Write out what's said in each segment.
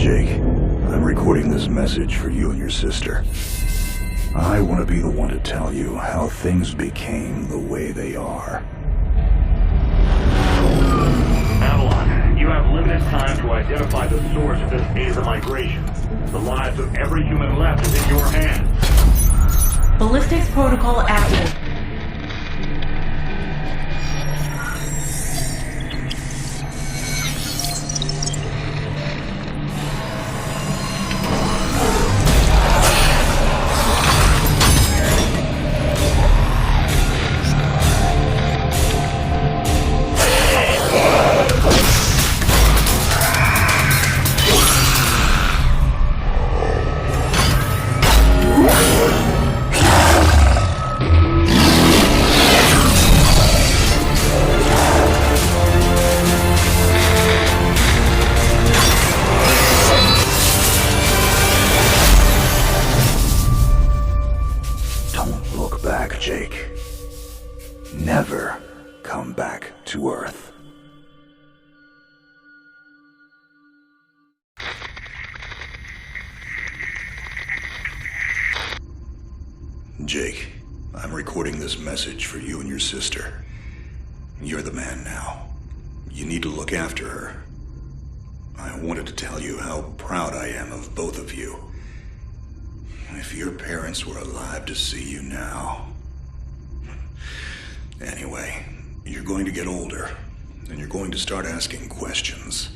Jake, I'm recording this message for you and your sister. I want to be the one to tell you how things became the way they are. Avalon, you have limited time to identify the source of this Aza migration. The lives of every human left is in your hands. Ballistics protocol active. Jake. Never come back to Earth. Jake, I'm recording this message for you and your sister. You're the man now. You need to look after her. I wanted to tell you how proud I am of both of you. If your parents were alive to see you now. Anyway, you're going to get older, and you're going to start asking questions.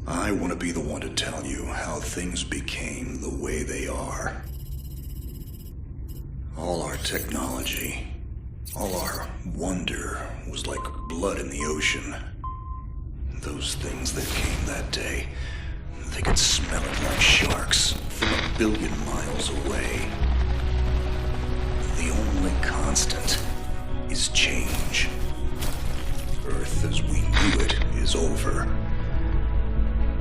I want to be the one to tell you how things became the way they are. All our technology, all our wonder was like blood in the ocean. Those things that came that day, they could smell it like sharks from 1 billion miles away. The only constant is change. Earth as we knew it is over.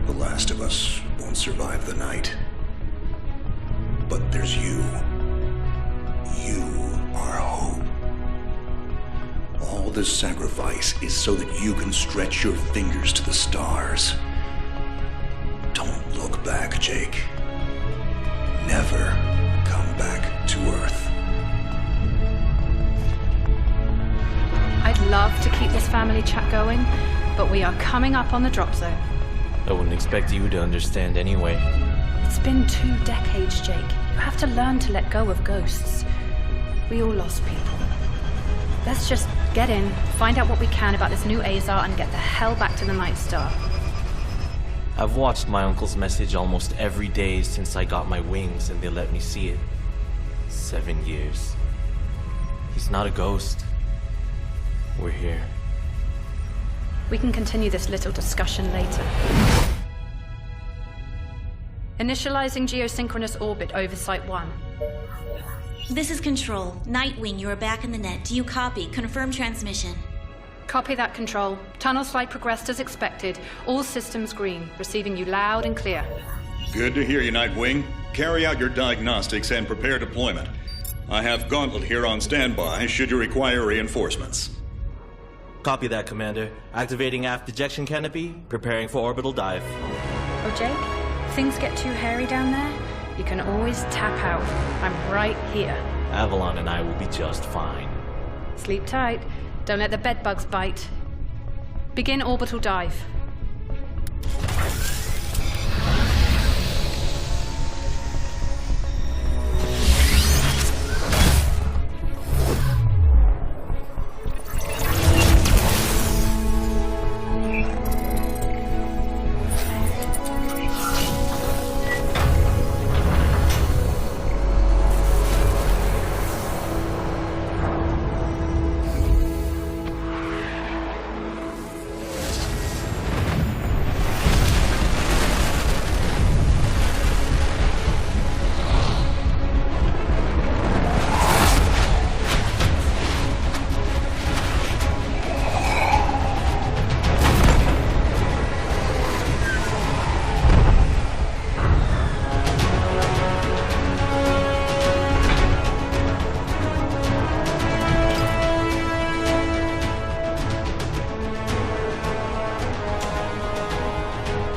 The last of us won't survive the night. But there's you. You are hope. All this sacrifice is so that you can stretch your fingers to the stars. Don't look back, Jake. Never come back to Earth. I'd love to keep this family chat going, but we are coming up on the drop zone. I wouldn't expect you to understand anyway. It's been 2 decades, Jake. You have to learn to let go of ghosts. We all lost people. Let's just get in, find out what we can about this new Azar, and get the hell back to the Night Star. I've watched my uncle's message almost every day since I got my wings and they let me see it. 7 years. He's not a ghost. We're here. We can continue this little discussion later. Initializing geosynchronous orbit over Site 1. This is Control. Nightwing, you are back in the net. Do you copy? Confirm transmission. Copy that, Control. Tunnel slide progressed as expected. All systems green. Receiving you loud and clear. Good to hear you, Nightwing. Carry out your diagnostics and prepare deployment. I have Gauntlet here on standby should you require reinforcements. Copy that, Commander. Activating aft ejection canopy, preparing for orbital dive. Oh, Jake? If things get too hairy down there, you can always tap out. I'm right here. Avalon and I will be just fine. Sleep tight. Don't let the bedbugs bite. Begin orbital dive.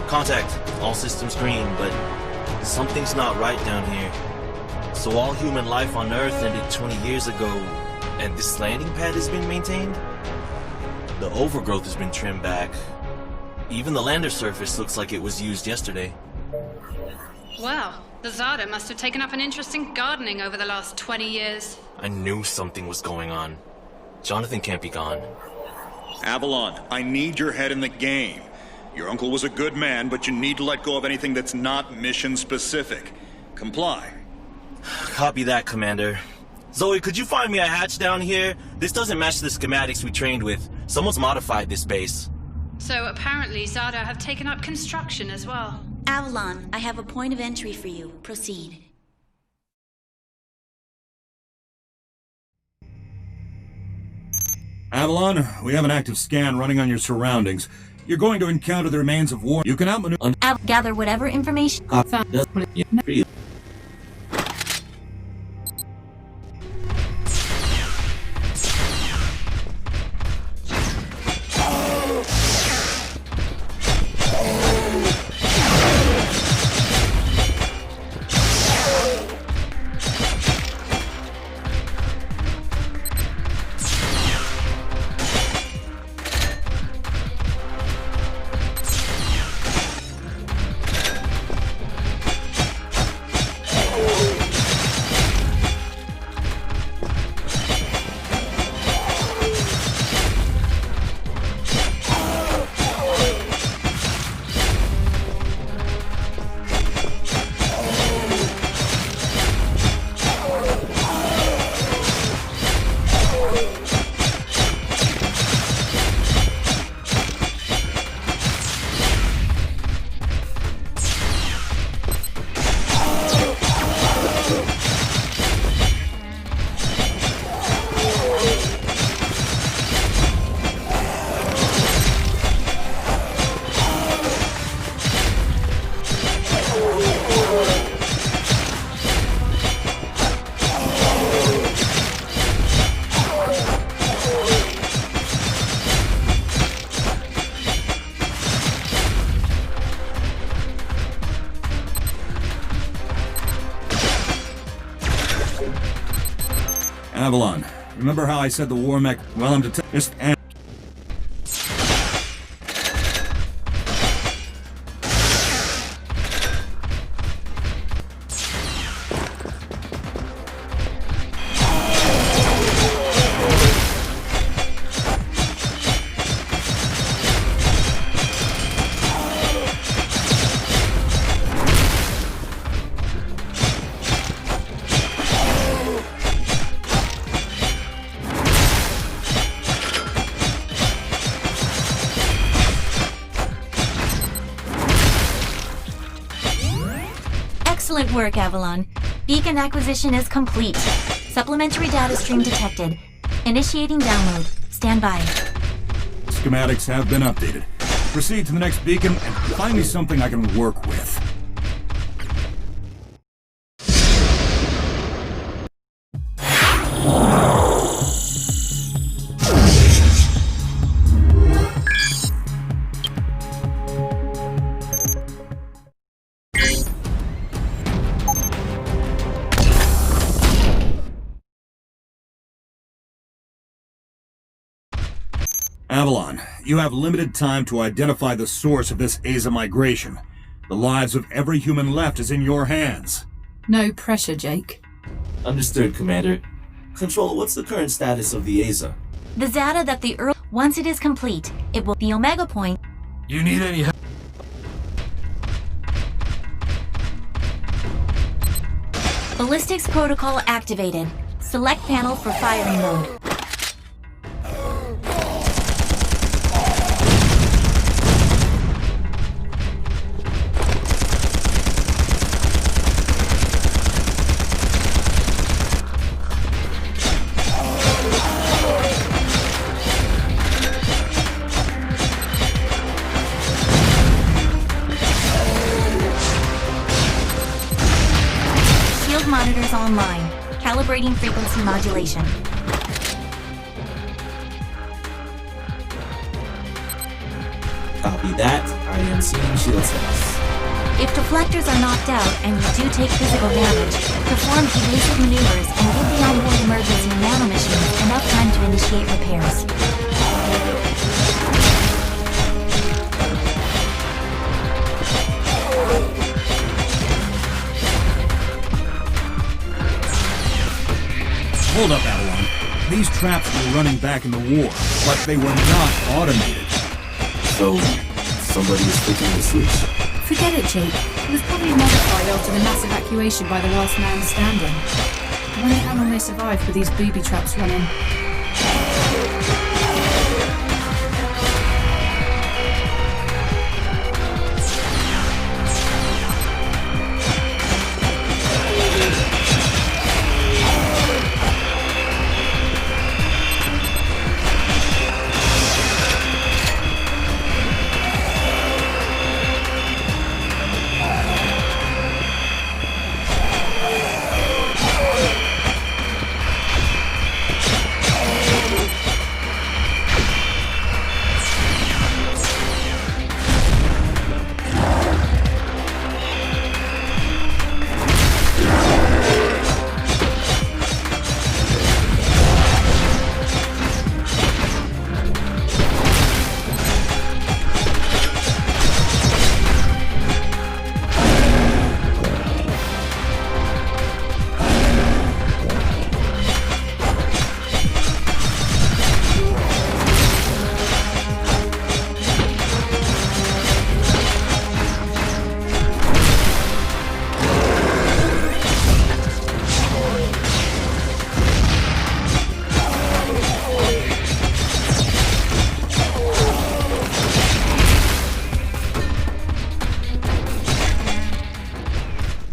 Contact. All systems green, but something's not right down here. So all human life on Earth ended 20 years ago, and this landing pad has been maintained? The overgrowth has been trimmed back. Even the lander surface looks like it was used yesterday. Wow, the Zada must have taken up an interest in gardening over the last 20 years. I knew something was going on. Jonathan can't be gone. Avalon, I need your head in the game. Your uncle was a good man, but you need to let go of anything that's not mission-specific. Comply. Copy that, Commander. Zoe, could you find me a hatch down here? This doesn't match the schematics we trained with. Someone's modified this base. So apparently Zada have taken up construction as well. Avalon, I have a point of entry for you. Proceed. Avalon, we have an active scan running on your surroundings. You're going to encounter the remains of war. You can outmaneuver. Gather whatever information. Avalon, remember how I said the war mech? Well, I'm detecting. Excellent work, Avalon. Beacon acquisition is complete. Supplementary data stream detected. Initiating download. Stand by. Schematics have been updated. Proceed to the next beacon and find me something I can work with. Avalon, you have limited time to identify the source of this Aza migration. The lives of every human left is in your hands. No pressure, Jake. Understood, Commander. Control, what's the current status of the Aza? The data that the Earl... Once it is complete, it will... The Omega Point... You need any help? Ballistics protocol activated. Select panel for firing mode. Monitors online. Calibrating frequency modulation. Copy that. I am seeing shield cells. If deflectors are knocked out and you do take physical damage, perform evasive maneuvers and give the onboard emergency nanomachines enough time to initiate repairs. Hold up, Avalon. These traps were running back in the war, but they were not automated. So, somebody is flicking the switch? Forget it, Jake. It was probably modified after the mass evacuation by the last man standing. I wonder how long they survived with these booby traps running.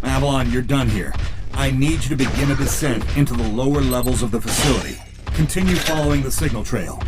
Avalon, you're done here. I need you to begin a descent into the lower levels of the facility. Continue following the signal trail.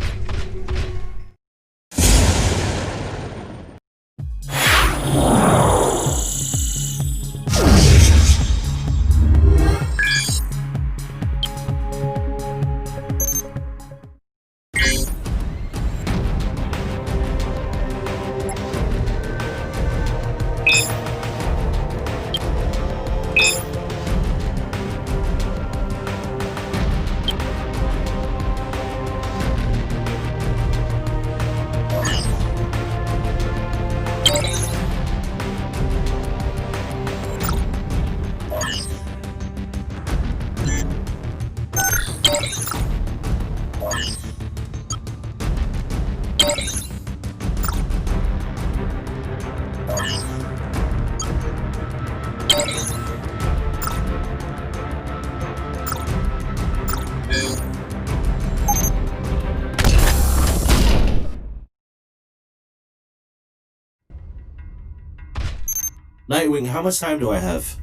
Nightwing, how much time do I have?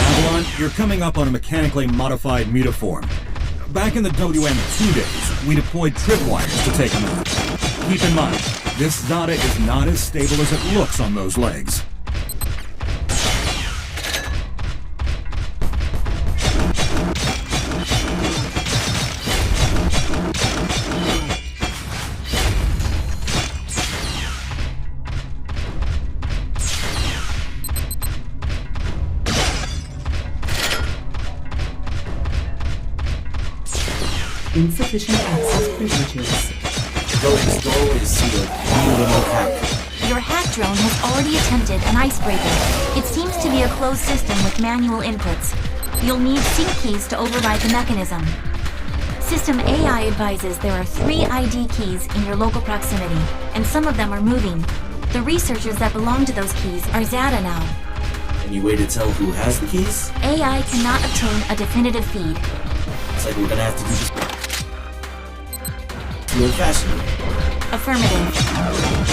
Avalon, you're coming up on a mechanically modified mutaform. Back in the WM2 days, we deployed tripwires to take them out. Keep in mind, this Zada is not as stable as it looks on those legs. Insufficient access privileges. Building's doorway is sealed. I need a remote hack. Your hack drone has already attempted an icebreaker. It seems to be a closed system with manual inputs. You'll need sync keys to override the mechanism. System AI advises there are 3 ID keys in your local proximity, and some of them are moving. The researchers that belong to those keys are Zada now. Any way to tell who has the keys? AI cannot obtain a definitive feed. It's like we're gonna have to do this the old-fashioned way. Affirmative.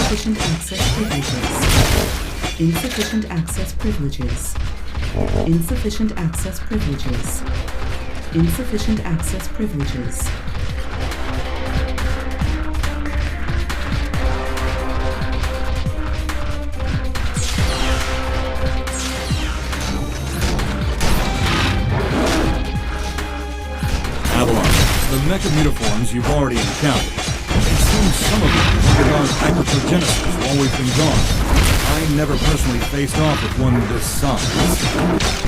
Insufficient access privileges. Insufficient access privileges. Insufficient access privileges. Insufficient access privileges. The mecha mutaforms you've already encountered. It seems some of them have undergone hyperprogenesis while we've been gone. I never personally faced off with one this size.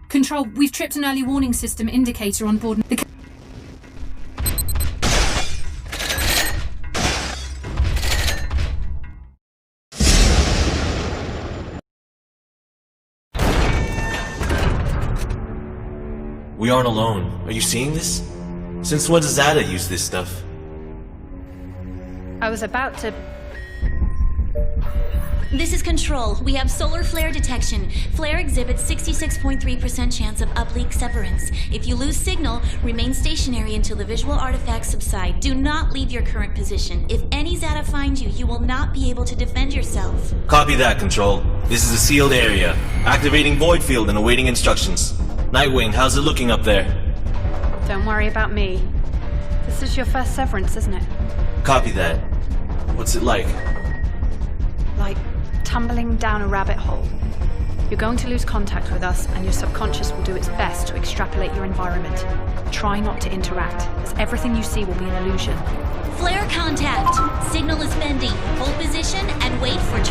Control, we've tripped an early warning system indicator on board. We aren't alone. Are you seeing this? Since when does Zada use this stuff? I was about to... This is Control. We have solar flare detection. Flare exhibits 66.3% chance of uplink severance. If you lose signal, remain stationary until the visual artifacts subside. Do not leave your current position. If any Zada find you, you will not be able to defend yourself. Copy that, Control. This is a sealed area. Activating void field and awaiting instructions. Nightwing, how's it looking up there? Don't worry about me. This is your first severance, isn't it? Copy that. What's it like? Like tumbling down a rabbit hole. You're going to lose contact with us, and your subconscious will do its best to extrapolate your environment. Try not to interact, as everything you see will be an illusion. Flare contact. Signal is bending. Hold position and wait for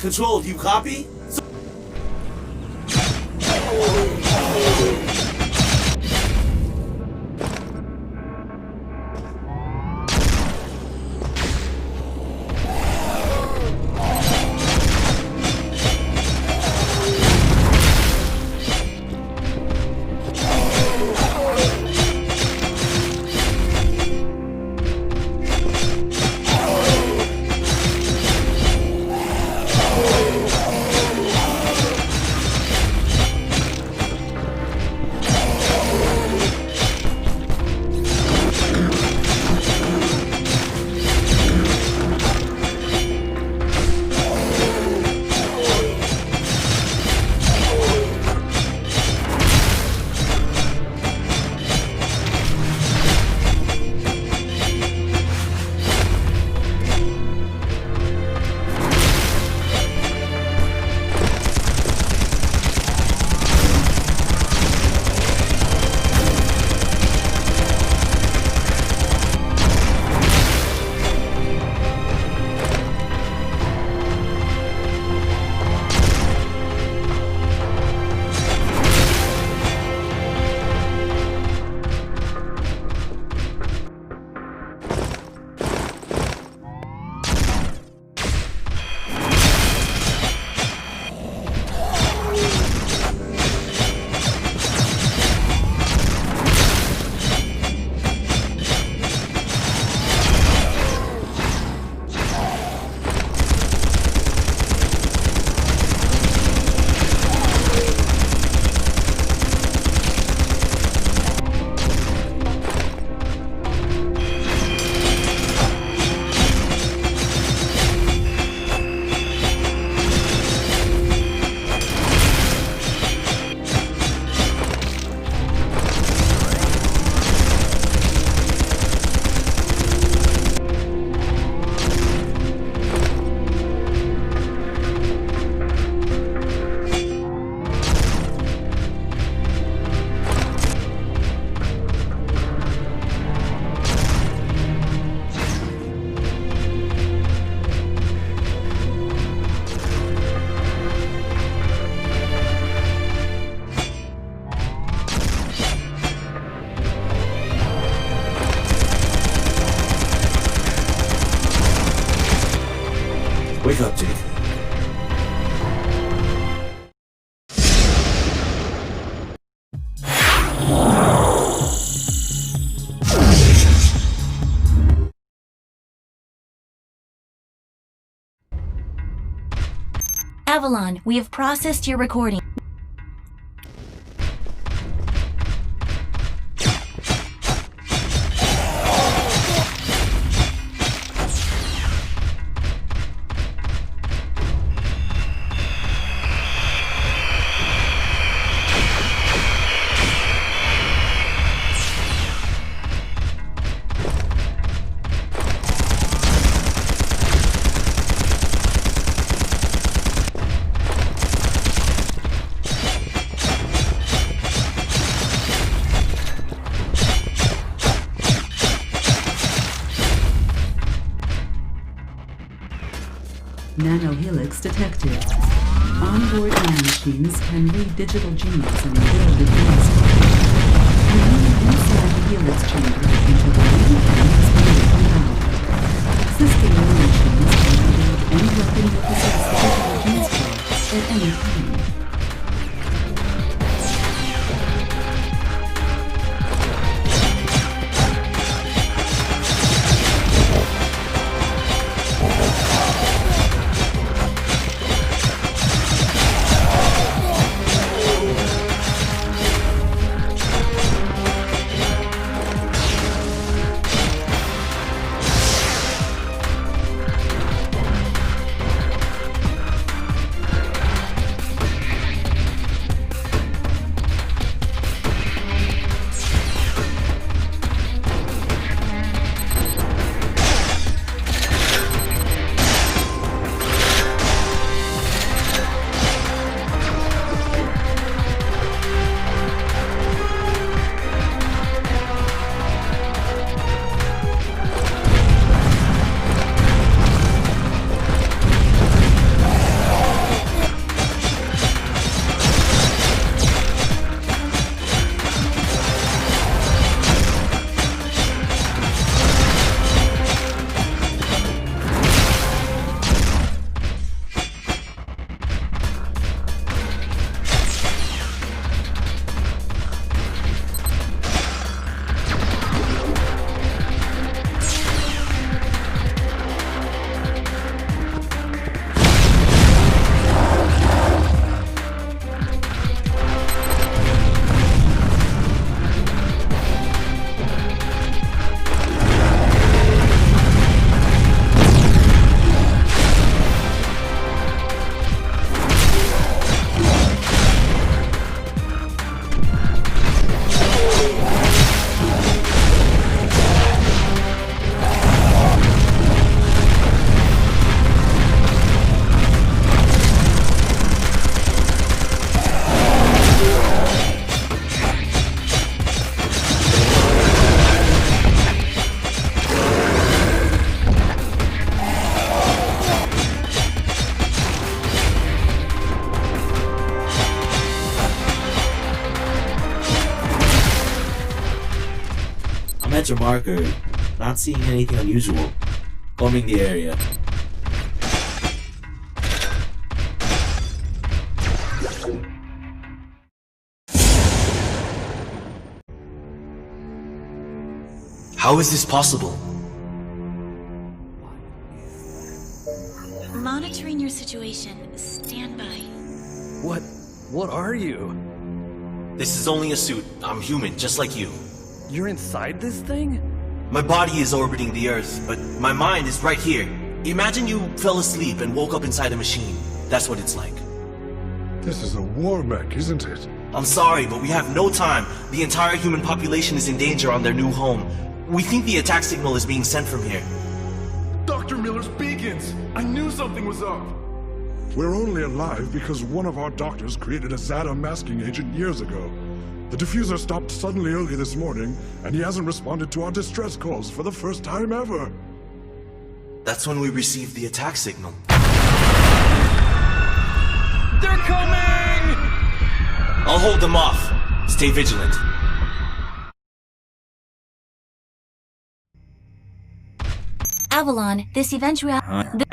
Control, do you copy? Avalon, we have processed your recording. Nanohelix detected. Onboard nanomachines can read digital genes and build advanced products. Remain inside the helix chamber until the new chem is completely bound. Existing nanomachines can build any weapon that possess the digital genes for at any time. At your marker, not seeing anything unusual. Combing the area. How is this possible? Monitoring your situation. Stand by. What are you? This is only a suit. I'm human, just like you. You're inside this thing? My body is orbiting the Earth, but my mind is right here. Imagine you fell asleep and woke up inside a machine. That's what it's like. This is a war mech, isn't it? I'm sorry, but we have no time. The entire human population is in danger on their new home. We think the attack signal is being sent from here. Dr. Miller's beacons! I knew something was up! We're only alive because one of our doctors created a Zeta masking agent years ago. The diffuser stopped suddenly early this morning, and he hasn't responded to our distress calls for the first time ever. That's when we received the attack signal. They're coming! I'll hold them off. Stay vigilant. Avalon, this eventuality.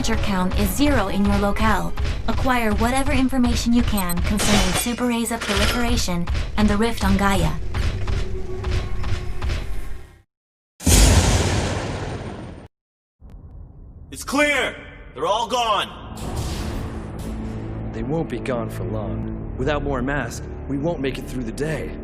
signature count is 0 in your locale. Acquire whatever information you can concerning Super Aza proliferation and the rift on Gaia. It's clear! They're all gone! They won't be gone for long. Without more masks, we won't make it through the day.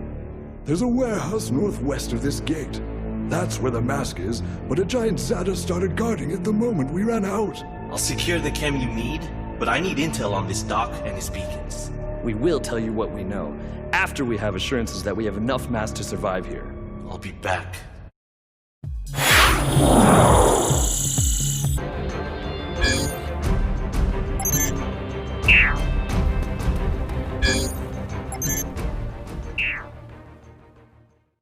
There's a warehouse northwest of this gate. That's where the mask is, but a giant Zada started guarding it the moment we ran out. I'll secure the chem you need, but I need intel on this doc and his beacons. We will tell you what we know, after we have assurances that we have enough masks to survive here. I'll be back.